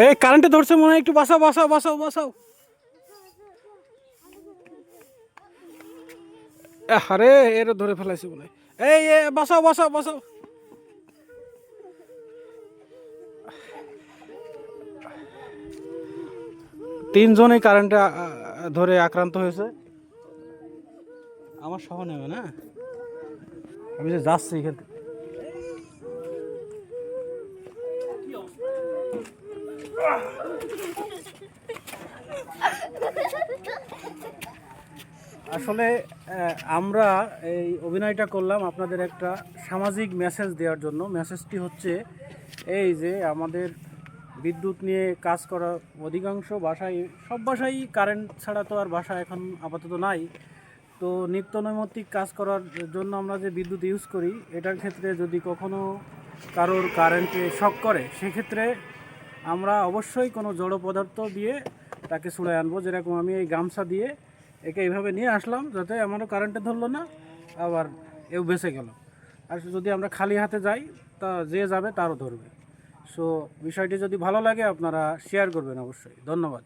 এই কারেন্টে ধরছে মনে হয়, একটু বাঁচাও বাঁচাও বাঁচাও বাঁচাও। আরে এর ধরে ফেলাইছি মনে হয়। এই বাঁচাও বাঁচাও বাঁচাও। তিনজনই কারেন্টে ধরে আক্রান্ত হয়েছে। আমার সহ নেবে না, আমি যে যাচ্ছি এখান থেকে। আসলে আমরা এই অভিনয়টা করলাম আপনাদের একটা সামাজিক মেসেজ দেওয়ার জন্য। মেসেজটি হচ্ছে এই যে আমাদের বিদ্যুৎ নিয়ে কাজ করা অধিকাংশ বাসায়, সব বাসায় কারেন্ট ছাড়া তো আর বাসা এখন আপাতত নাই। তো নিত্য নৈমিত্তিক কাজ করার জন্য আমরা যে বিদ্যুৎ ইউজ করি, এটার ক্ষেত্রে যদি কখনো কারোর কারেন্টে শক করে, সেক্ষেত্রে আমরা অবশ্যই কোনো জড় পদার্থ দিয়ে তাকে ছুড়ে আনবো। যেরকম আমি এই গামছা দিয়ে একে এইভাবে নিয়ে আসলাম, যাতে আমারও কারেন্টে ধরলো না, আবার এও বেঁচে গেল। আর যদি আমরা খালি হাতে যাই, তা যে যাবে তারও ধরবে। সো বিষয়টি যদি ভালো লাগে আপনারা শেয়ার করবেন অবশ্যই। ধন্যবাদ।